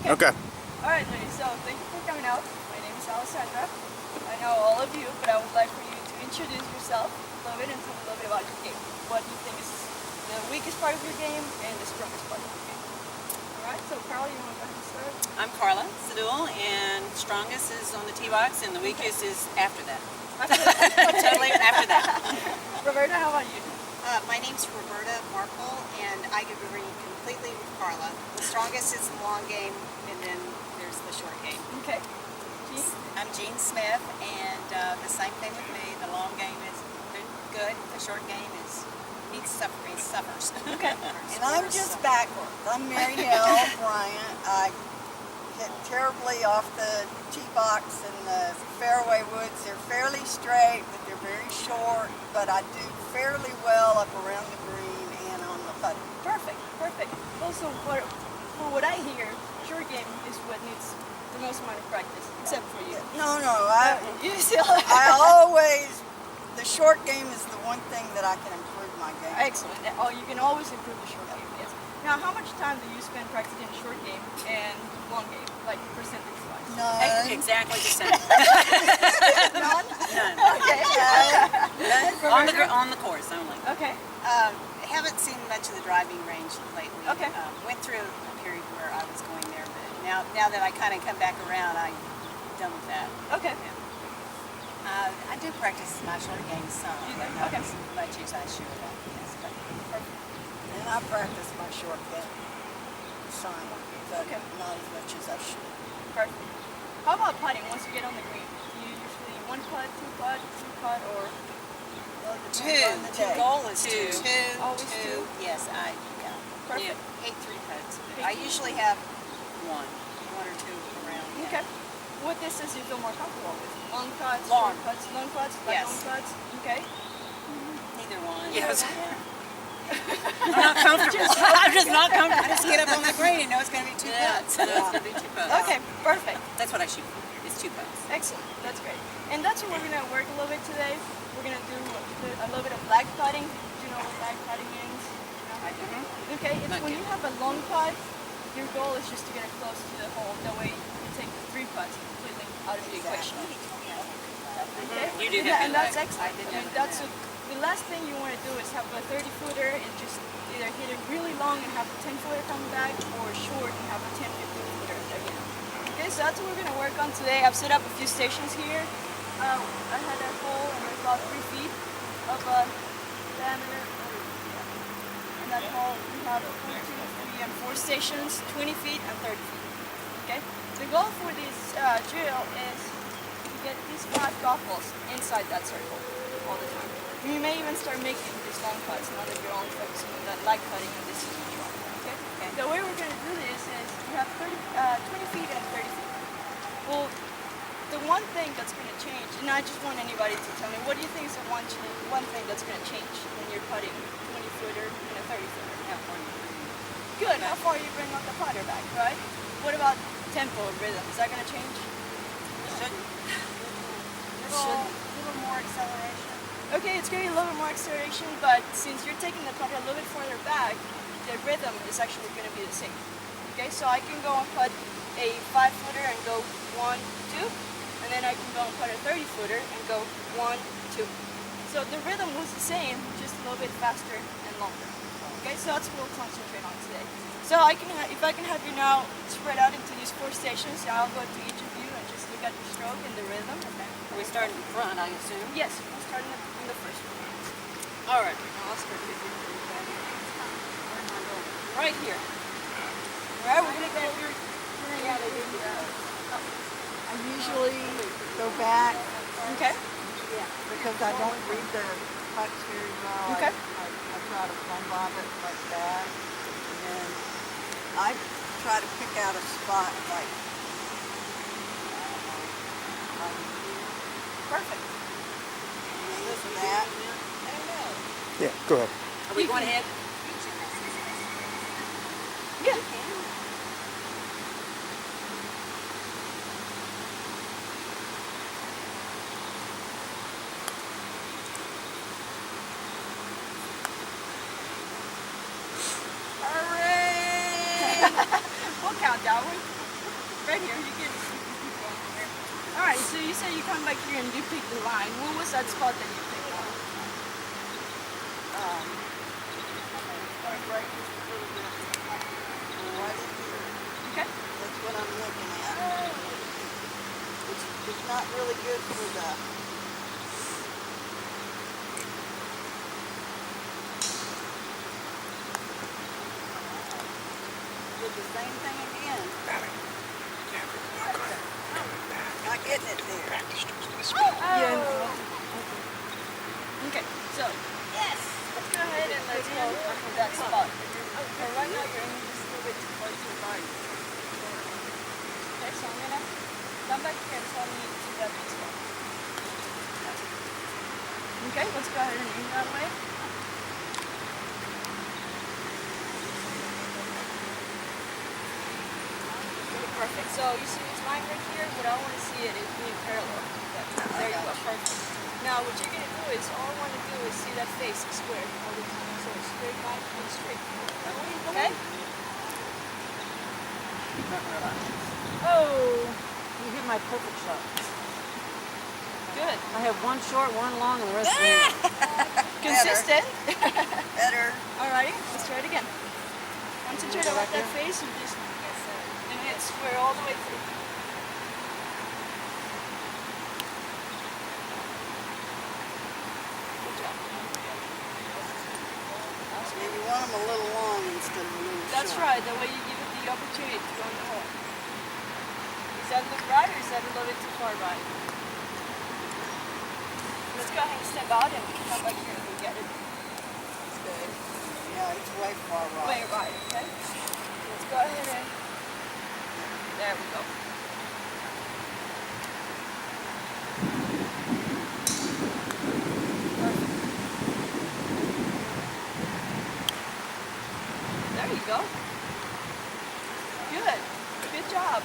Okay. All right, ladies. So thank you for coming out. My name is Alessandra. I know all of you, but I would like for you to introduce yourself a little bit and tell me a little bit about your game. What do you think is the weakest part of your game and the strongest part of your game? All right. So Carl, you want to go ahead and start? I'm Carla Sadul, and strongest is on the tee box, and the weakest is after that. After that. Totally after that. Roberta, how about you? My name's Roberta Markle, and I agree completely with Carla. The strongest is the long game, and then there's the short game. Okay. Jean? I'm Jean Smith, and the same thing with me. The long game is good. The short game suffers. Okay. And I'm just backwards. I'm Mary Hill Bryant. I hit terribly off the tee box and the fairway woods. They're fairly straight, but they're very short. But I do fairly well up around the green and on the putt. Perfect. Perfect. Also, for what I hear, short game is what needs the most amount of practice, except for you. No, You still. the short game is the one thing that I can improve my game. Excellent. Oh, you can always improve the short game. Yes. Now, how much time do you spend practicing short game and long game, like percentage-wise? None. Exactly the same. None. None. Okay. On the course only. Okay. I haven't seen much of the driving range lately. Okay. Went through a period where I was going there, but now that I kind of come back around, I'm done with that. Okay. I do practice my short game some, You do? not Okay. as much as I should. Yes, but And I practice my short game some, but Okay. not as much as I should. Perfect. How about putting once you get on the green? Do you usually one putt, two putt, three putt, or Well, it two. depends on the The day. goal is Two. Always two? Yes, perfect? hate three putts. But Hate I three. usually have one or two around. yeah. Okay. What distance do you feel more comfortable with? Long putts, Long. short putts, long putts, like Yes. long putts? Okay. Neither one. Yes. Yeah. I'm not comfortable. I'm just not I comfortable. just get up on the green and know it's going to be two Yeah, putts. so it's gonna be 2 putts. Okay, perfect. That's what I shoot for. It's 2 putts. Excellent. That's great. And that's what we're going to work a little bit today. We're going to do a little bit of lag putting. Do you know what lag putting means? I do. Okay, it's Not when yet. you have a long putt, your goal is just to get it close to the hole. That way you take the 3 putts completely out of the equation. Okay? You do and, have and good that's lag. excellent. I did And know that's that. the last thing you want to do is have a 30-footer and just either hit it really long and have a 10-footer coming back, or short and have a 10-15-footer again. Okay, so that's what we're going to work on today. I've set up a few stations here. I had a hole and there's about 3 feet of diameter. And that hole, we have 1, 2, 3, and 4 stations, 20 feet and 30 feet. Okay? The goal for this drill is to get these 5 golf balls inside that circle all the time. You may even start making these long putts now that you're only focusing on that lag putting and this is what you want. Okay? The way we're going to do this is you have 20 feet and 30 feet. Well, the one thing that's going to change, and I just want anybody to tell me, what do you think is the one thing that's going to change when you're putting 20-footer and a 30-footer? Good. How far you bring up the putter back, right? What about tempo, rhythm? Is that going to change? Little more acceleration. Okay, it's going to be a little bit more acceleration, but since you're taking the putter a little bit further back, the rhythm is actually going to be the same. Okay, so I can go and put a 5-footer and go 1, 2, and then I can go and put a 30-footer and go 1, 2. So the rhythm was the same, just a little bit faster and longer. Okay, so that's what we'll concentrate on today. So if I can have you now spread out into these 4 stations, I'll go to each of you and just look at your stroke and the rhythm. Are we starting in front, I assume? Yes, we'll start in the first one. All right. I'll start with you. Right here. All right, we're gonna go. I usually go back Okay. because I don't read the putts very well. Okay. I try to plumb bob it like that. And then I try to pick out a spot like Perfect. that. Yeah, go ahead. Are we going ahead? Yeah. Hooray! We'll count, shall we? right here. You can keep going here. All right. So you said you come back here and you pick the line. What was that spot that you picked on? Like right just a little bit. Right in here. Okay. That's what I'm looking at. It's not really good for the. Did the same thing again. Not getting it there. Oh. Okay. So yes. Let's go ahead and let's go for that spot. Okay. Right now you're aiming just a little bit too far to the right. Okay. So I'm gonna come back here and tell me to that big spot. Okay. Let's go ahead and aim that way. Okay, perfect. So you see this line right here? What I want to see it is being parallel. There you go. Perfect. Now what you're gonna do is all I want to do is see that face square all the time. So straight line and straight. Okay? Oh, You hit my perfect shot. good. I have one short, one long, and the rest of it. Consistent. Better. Alrighty, let's try it again. Concentrate on that face and just and hit square all the way through. Good job. Maybe want them a little long instead of a little That's short. right, that way you give it the opportunity to go in the hole. Does that look right or is that a little bit too far right? Let's go ahead and step out and come back here and get it. That's good. Yeah, it's way far right. Way right, okay? Let's go ahead and there we go. Perfect. There you go. Good. Good job.